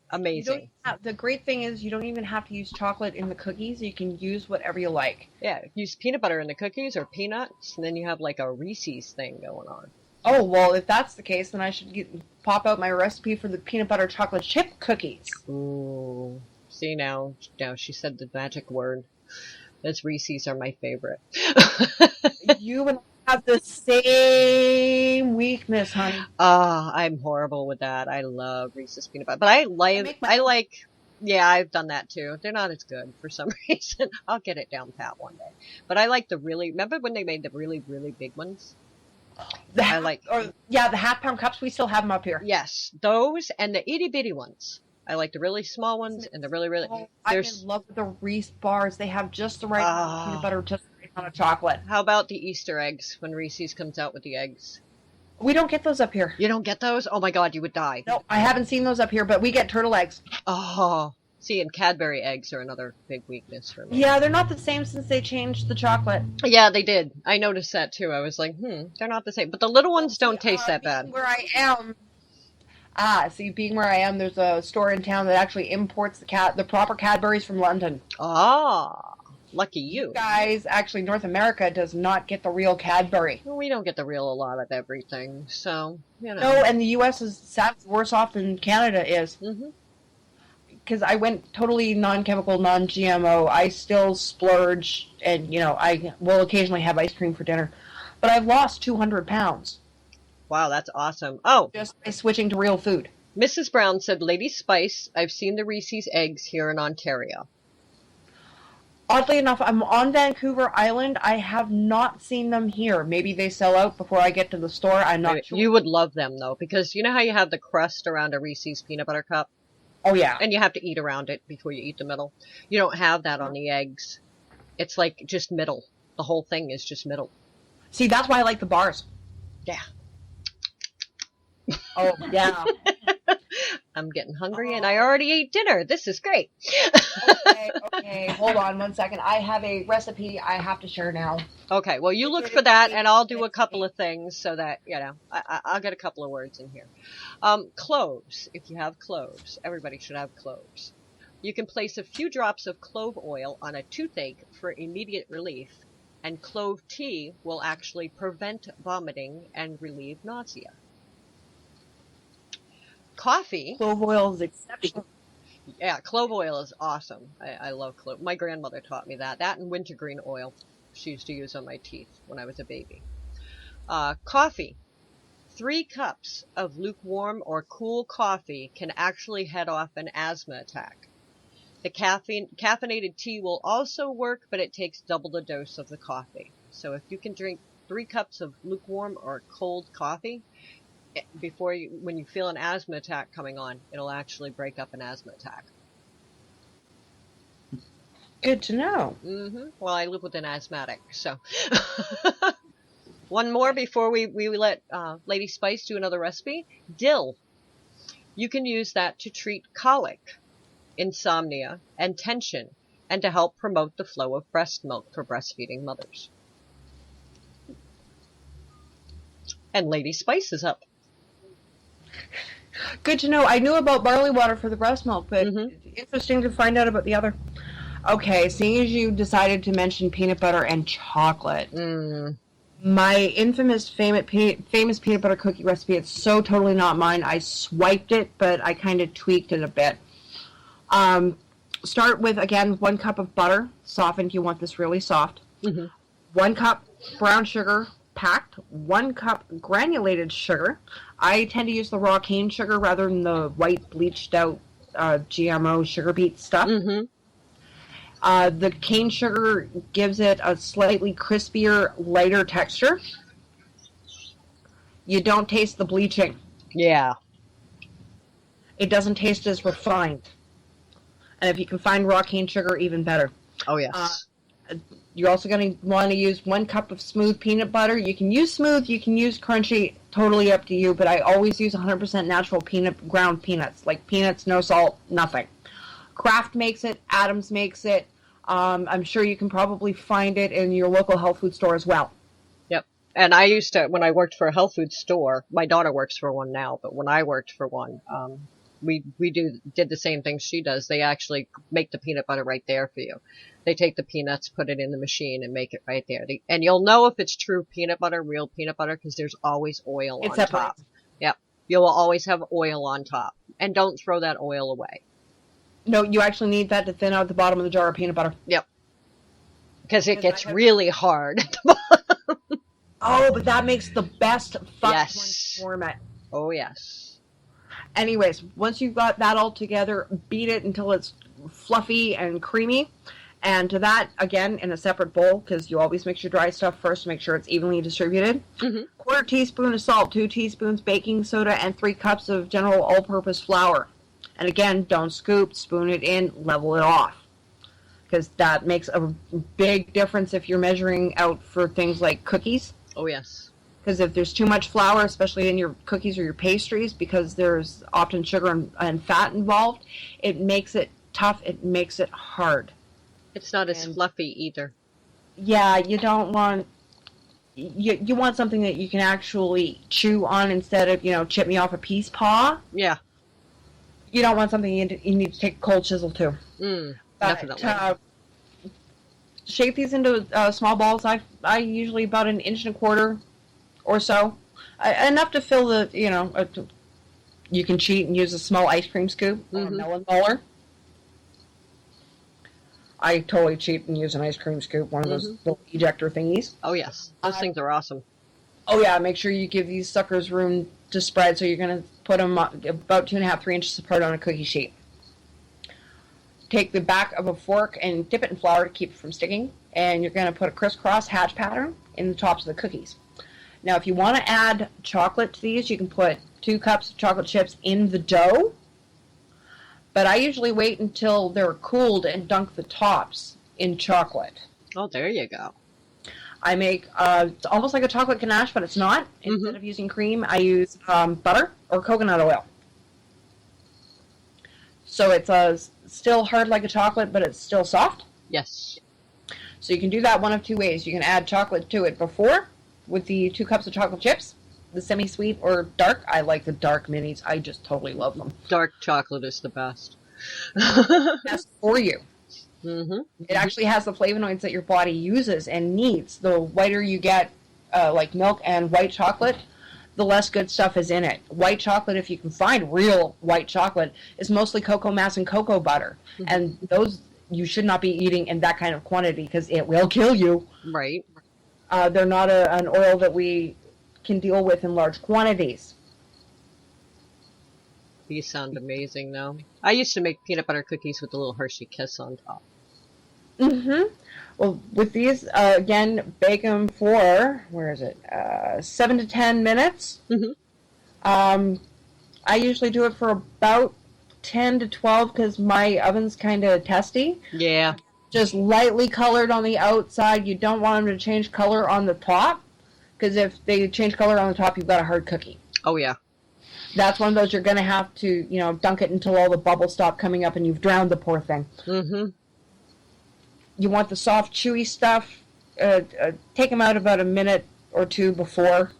amazing. The great thing is you don't even have to use chocolate in the cookies. You can use whatever you like. Yeah, use peanut butter in the cookies or peanuts, and then you have like a Reese's thing going on. Oh, well, if that's the case, then I should pop out my recipe for the peanut butter chocolate chip cookies. Ooh. See, now she said the magic word. Those Reese's are my favorite. You and I have the same weakness, honey. I'm horrible with that. I love Reese's peanut butter. But yeah, I've done that too. They're not as good for some reason. I'll get it down pat one day. But I like remember when they made the really, really big ones? The half-pound cups, we still have them up here. Yes, those and the itty-bitty ones. I like the really small ones and the really, really... I'm in love with the Reese bars. They have just the right amount of peanut butter, just the right amount of chocolate. How about the Easter eggs, when Reese's comes out with the eggs? We don't get those up here. You don't get those? Oh my god, you would die. No, I haven't seen those up here, but we get turtle eggs. Oh, see, and Cadbury eggs are another big weakness for me. Yeah, they're not the same since they changed the chocolate. Yeah, they did. I noticed that too. I was like, they're not the same. But the little ones don't taste that bad. Where I am... being where I am, there's a store in town that actually imports the proper Cadburys from London. Ah, lucky you. Guys, actually, North America does not get the real Cadbury. Well, we don't get the real a lot of everything, so, you know. No, and the U.S. is sadly worse off than Canada is. Mm-hmm. Because I went totally non-chemical, non-GMO. I still splurge, and, I will occasionally have ice cream for dinner. But I've lost 200 pounds. Wow, that's awesome. Oh. Just by switching to real food. Mrs. Brown said, Lady Spice, I've seen the Reese's eggs here in Ontario. Oddly enough, I'm on Vancouver Island. I have not seen them here. Maybe they sell out before I get to the store. I'm not sure. You would love them, though, because you know how you have the crust around a Reese's peanut butter cup? Oh, yeah. And you have to eat around it before you eat the middle. You don't have that on the eggs. It's like just middle. The whole thing is just middle. See, that's why I like the bars. Yeah. Oh, yeah. I'm getting hungry and I already ate dinner. This is great. Okay. Hold on 1 second. I have a recipe I have to share now. Okay, well, you look for that and I'll do a couple of things so that, I'll get a couple of words in here. Cloves. If you have cloves, everybody should have cloves. You can place a few drops of clove oil on a toothache for immediate relief, and clove tea will actually prevent vomiting and relieve nausea. Coffee. Clove oil is exceptional. Yeah, clove oil is awesome. I love clove. My grandmother taught me that. That and wintergreen oil she used to use on my teeth when I was a baby. Coffee. 3 cups of lukewarm or cool coffee can actually head off an asthma attack. The caffeinated tea will also work, but it takes double the dose of the coffee. So if you can drink 3 cups of lukewarm or cold coffee, when you feel an asthma attack coming on, it'll actually break up an asthma attack. Good to know. Mm-hmm. Well, I live with an asthmatic, so. One more before we let Lady Spice do another recipe. Dill. You can use that to treat colic, insomnia, and tension, and to help promote the flow of breast milk for breastfeeding mothers. And Lady Spice is up. Good to know. I knew about barley water for the breast milk, but it's interesting to find out about the other. Okay, seeing as you decided to mention peanut butter and chocolate, my infamous famous peanut butter cookie recipe, it's so totally not mine. I swiped it, but I kind of tweaked it a bit. Start with, again, 1 cup of butter, softened. You want this really soft. 1 cup brown sugar, packed. 1 cup granulated sugar. I tend to use the raw cane sugar rather than the white bleached out GMO sugar beet stuff. The cane sugar gives it a slightly crispier, lighter texture. You don't taste the bleaching. Yeah. It doesn't taste as refined. And if you can find raw cane sugar, even better. Oh, yes. You're also going to want to use 1 cup of smooth peanut butter. You can use smooth, you can use crunchy, totally up to you, but I always use 100% natural ground peanuts, like peanuts, no salt, nothing. Kraft makes it, Adams makes it. I'm sure you can probably find it in your local health food store as well. Yep. And I used to, when I worked for a health food store, my daughter works for one now, but when I worked for one, We did the same thing she does. They actually make the peanut butter right there for you. They take the peanuts, put it in the machine, and make it right there. And you'll know if it's true peanut butter, real peanut butter, because there's always oil on top. Yep. You'll always have oil on top. And don't throw that oil away. No, you actually need that to thin out the bottom of the jar of peanut butter. Yep. Because it gets really hard at the bottom. Oh, but that makes the best fudge Yes. once you warm it. Oh, yes. Anyways, once you've got that all together, beat it until it's fluffy and creamy. And to that, again, in a separate bowl, because you always mix your dry stuff first to make sure it's evenly distributed. Mm-hmm. 1/4 teaspoon of salt, 2 teaspoons baking soda, and 3 cups of general all-purpose flour. And again, don't scoop, spoon it in, level it off. Because that makes a big difference if you're measuring out for things like cookies. Oh, yes. Because if there's too much flour, especially in your cookies or your pastries, because there's often sugar and fat involved, it makes it tough, it makes it hard. It's not as fluffy either. Yeah, you don't want... You want something that you can actually chew on instead of, chip me off a peace paw. Yeah. You don't want something you need to take a cold chisel to. Definitely. Shape these into small balls. I usually about 1 1/4 inches or so. Enough to fill the, you can cheat and use a small ice cream scoop or a melon roller. I totally cheat and use an ice cream scoop, one of those little ejector thingies. Oh, yes. Those things are awesome. Oh, yeah. Make sure you give these suckers room to spread, so you're going to put them about 2 1/2, 3 inches apart on a cookie sheet. Take the back of a fork and dip it in flour to keep it from sticking, and you're going to put a crisscross hatch pattern in the tops of the cookies. Now, if you want to add chocolate to these, you can put 2 cups of chocolate chips in the dough. But I usually wait until they're cooled and dunk the tops in chocolate. Oh, there you go. I make, it's almost like a chocolate ganache, but it's not. Instead of using cream, I use butter or coconut oil. So it's still hard like a chocolate, but it's still soft. Yes. So you can do that one of 2 ways. You can add chocolate to it before with the 2 cups of chocolate chips, the semi-sweet or dark. I like the dark minis. I just totally love them. Dark chocolate is the best. Best for you. It actually has the flavonoids that your body uses and needs. The whiter you get, like milk and white chocolate, the less good stuff is in it. White chocolate, if you can find real white chocolate, is mostly cocoa mass and cocoa butter. And those you should not be eating in that kind of quantity because it will kill you. Right. They're not an oil that we can deal with in large quantities. These sound amazing now. I used to make peanut butter cookies with a little Hershey Kiss on top. Well, with these, again, bake them for, 7 to 10 minutes. I usually do it for about 10 to 12 because my oven's kind of testy. Yeah. Just lightly colored on the outside. You don't want them to change color on the top because if they change color on the top, you've got a hard cookie. Oh, yeah. That's one of those you're going to have to, dunk it until all the bubbles stop coming up and you've drowned the poor thing. You want the soft, chewy stuff. Take them out about a minute or 2 before.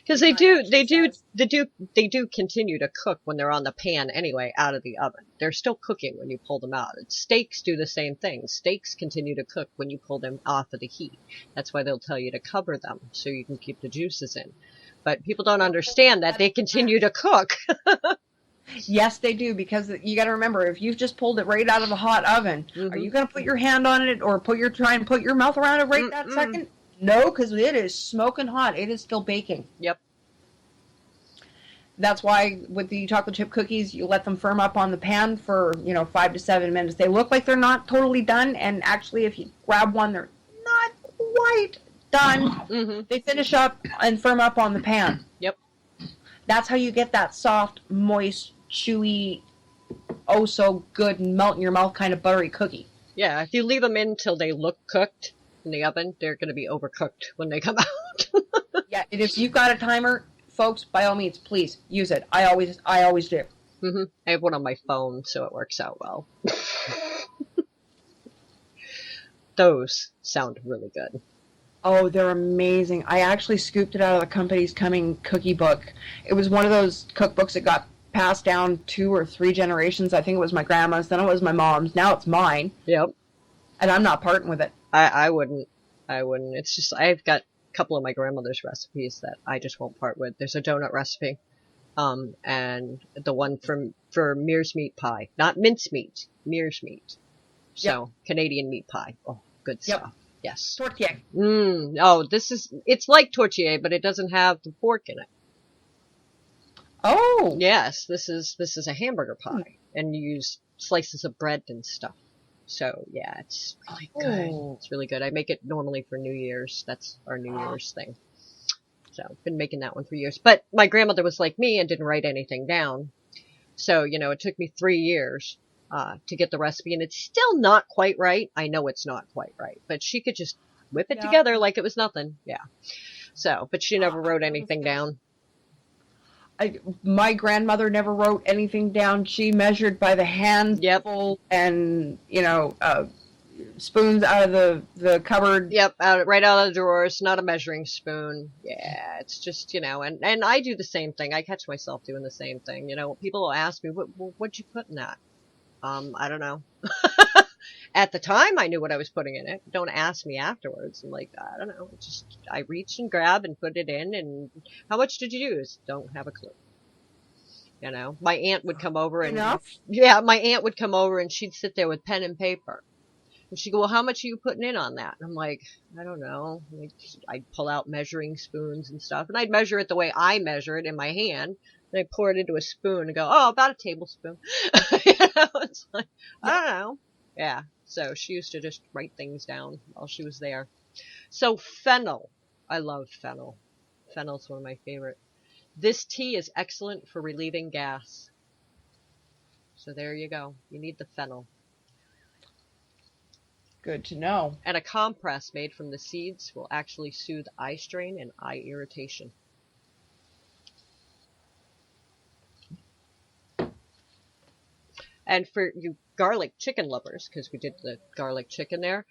Because they do continue to cook when they're on the pan anyway, out of the oven. They're still cooking when you pull them out. Steaks do the same thing. Steaks continue to cook when you pull them off of the heat. That's why they'll tell you to cover them so you can keep the juices in. But people don't understand that they continue to cook. Yes, they do, because you got to remember, if you've just pulled it right out of a hot oven, are you going to put your hand on it or try and put your mouth around it right that second? No, because it is smoking hot. It is still baking. Yep. That's why with the chocolate chip cookies, you let them firm up on the pan for, 5 to 7 minutes. They look like they're not totally done, and actually, if you grab one, they're not quite done. They finish up and firm up on the pan. Yep. That's how you get that soft, moist, chewy, oh so good, melt in your mouth kind of buttery cookie. Yeah, if you leave them in till they look cooked in the oven, they're going to be overcooked when they come out. Yeah, and if you've got a timer, folks, by all means, please use it. I always do. I have one on my phone, so it works out well. Those sound really good. Oh, they're amazing. I actually scooped it out of the company's coming cookie book. It was one of those cookbooks that got passed down 2 or 3 generations. I think it was my grandma's, then it was my mom's, now it's mine. Yep. And I'm not parting with it. I wouldn't. I wouldn't. It's just, I've got a couple of my grandmother's recipes that I just won't part with. There's a donut recipe. And the one for Mears meat pie. Not mincemeat, Mears meat. So, Yep. Canadian meat pie. Oh, good stuff. Yep. Yes. Tortilla. Oh, it's like tortilla, but it doesn't have the pork in it. Oh. Yes, this is a hamburger pie, and you use slices of bread and stuff. So yeah, it's really good. Oh. It's really good. I make it normally for New Year's. That's our New Year's thing. So I've been making that one for years. But my grandmother was like me and didn't write anything down. So, it took me 3 years to get the recipe, and it's still not quite right. I know it's not quite right, but she could just whip it together like it was nothing. Yeah. So, but she never wrote anything down. My grandmother never wrote anything down. She measured by the handful and, spoons out of the cupboard. Yep, right out of the drawers, not a measuring spoon. Yeah, it's just, and I do the same thing. I catch myself doing the same thing. People will ask me, what'd you put in that? I don't know. At the time, I knew what I was putting in it. Don't ask me afterwards. I'm like, I don't know. I reach and grab and put it in. And how much did you use? Don't have a clue. My aunt would come over and my aunt would come over and she'd sit there with pen and paper. And she'd go, well, how much are you putting in on that? And I'm like, I don't know. I'd pull out measuring spoons and stuff, and I'd measure it the way I measure it in my hand. And I'd pour it into a spoon and go, oh, about a tablespoon. It's like, I don't know. Yeah. So she used to just write things down while she was there. So fennel. I love fennel. Fennel's one of my favorite. This tea is excellent for relieving gas. So there you go. You need the fennel. Good to know. And a compress made from the seeds will actually soothe eye strain and eye irritation. And for you garlic chicken lovers, because we did the garlic chicken there,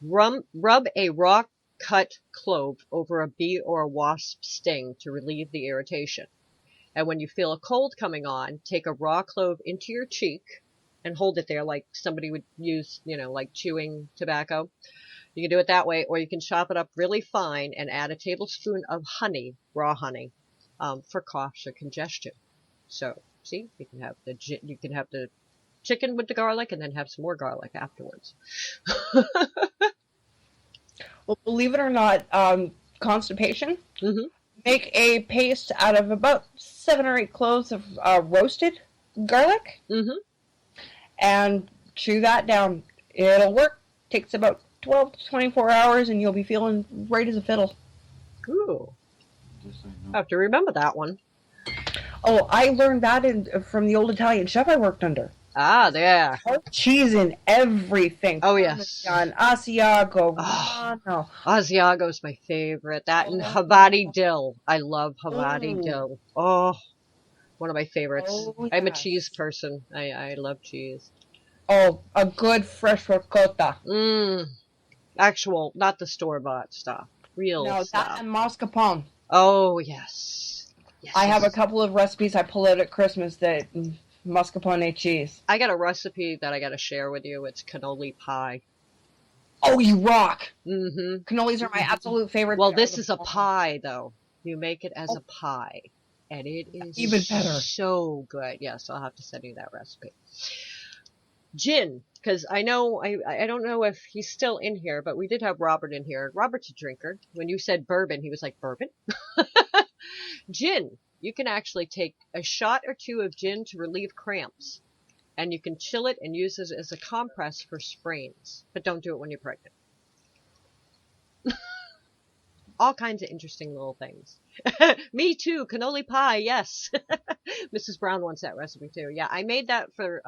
rub a raw cut clove over a bee or a wasp sting to relieve the irritation. And when you feel a cold coming on, take a raw clove into your cheek and hold it there like somebody would use, like chewing tobacco. You can do it that way, or you can chop it up really fine and add a tablespoon of honey, raw honey, for coughs or congestion. So, see, you can have the chicken with the garlic and then have some more garlic afterwards. Well, believe it or not, constipation. Mm-hmm. Make a paste out of about 7 or 8 cloves of roasted garlic. Mm-hmm. And chew that down. It'll work. Takes about 12 to 24 hours, and you'll be feeling right as a fiddle. Ooh. I have to remember that one. Oh, I learned that from the old Italian chef I worked under. Ah, there. Cheese in everything. Oh, yes. Asiago. Oh, Asiago's my favorite. That and Havarti dill. I love Havarti dill. Oh, one of my favorites. Oh, yes. I'm a cheese person. I love cheese. Oh, a good fresh ricotta. Actual, not the store-bought stuff. Real stuff. That and mascarpone. Oh, yes. I have a couple of recipes I pull out at Christmas that mascarpone cheese. I got a recipe that I got to share with you. It's cannoli pie. Oh, you rock! Mm-hmm. Cannolis are my absolute favorite. Well, this is a pie, though. You make it as a pie. And it is even better. So good. Yes, I'll have to send you that recipe. Gin, because I know, I don't know if he's still in here, but we did have Robert in here. Robert's a drinker. When you said bourbon, he was like, bourbon? Gin. You can actually take a shot or two of gin to relieve cramps. And you can chill it and use it as a compress for sprains. But don't do it when you're pregnant. All kinds of interesting little things. Me too, cannoli pie, yes. Mrs. Brown wants that recipe too. Yeah, I made that for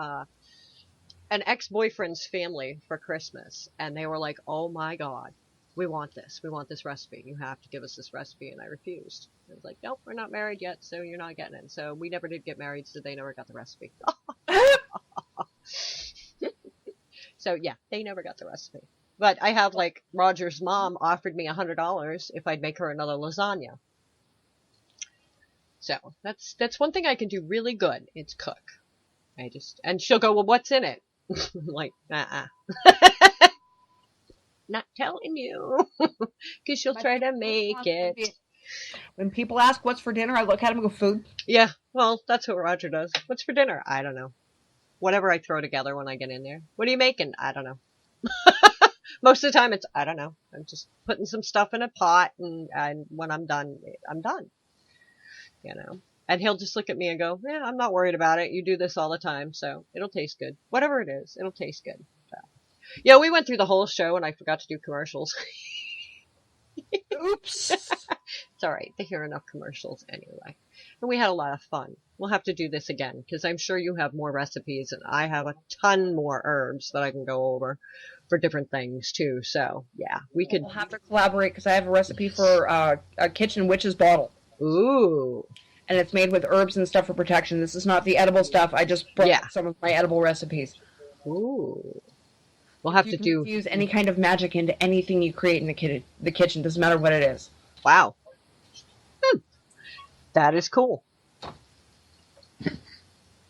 an ex-boyfriend's family for Christmas. And they were like, oh my God, we want this. We want this recipe. You have to give us this recipe. And I refused. I was like, nope, we're not married yet, so you're not getting it. So we never did get married, so they never got the recipe. So yeah, they never got the recipe. But I have, like, Roger's mom offered me $100 if I'd make her another lasagna. So that's one thing I can do really good. It's cook. And she'll go, well, what's in it? I'm like, not telling you, because she'll try to make it. When people ask what's for dinner, I look at them and go, food. Yeah, well, that's what Roger does. What's for dinner? I don't know. Whatever I throw together when I get in there. What are you making? I don't know. Most of the time it's, I don't know. I'm just putting some stuff in a pot, and when I'm done, I'm done. You know? And he'll just look at me and go, yeah, I'm not worried about it. You do this all the time, so it'll taste good. Whatever it is, it'll taste good. So. Yeah, we went through the whole show and I forgot to do commercials. Oops. It's alright. They hear enough commercials anyway. And we had a lot of fun. We'll have to do this again, because I'm sure you have more recipes and I have a ton more herbs that I can go over for different things too. So, yeah, we could... We'll have to collaborate, because I have a recipe for a kitchen witch's bottle. Ooh. And it's made with herbs and stuff for protection. This is not the edible stuff. I just brought some of my edible recipes. Ooh. We'll have to do... use any kind of magic into anything you create in the kitchen. Doesn't matter what it is. Wow. That is cool.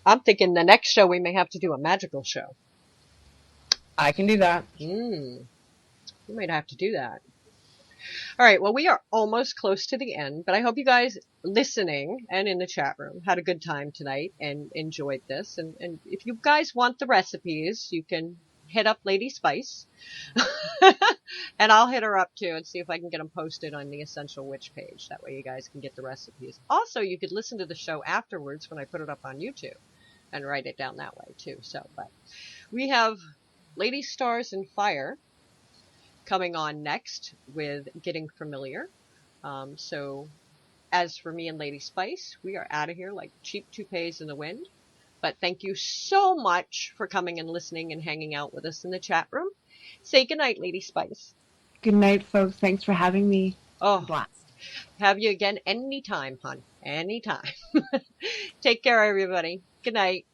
I'm thinking the next show we may have to do a magical show. I can do that. We might have to do that. All right, well, we are almost close to the end, but I hope you guys listening and in the chat room had a good time tonight and enjoyed this. And if you guys want the recipes, you can hit up Lady Spice. And I'll hit her up too and see if I can get them posted on the Essential Witch page. That way you guys can get the recipes. Also, you could listen to the show afterwards when I put it up on YouTube and write it down that way too. So, but we have Lady Stars and Fire coming on next with Getting Familiar. So as for me and Lady Spice, we are out of here like cheap toupees in the wind. But thank you so much for coming and listening and hanging out with us in the chat room. Say goodnight, Lady Spice. Good night, folks. Thanks for having me. Oh, Blast. Have you again anytime, hon. Anytime. Take care, everybody. Good night.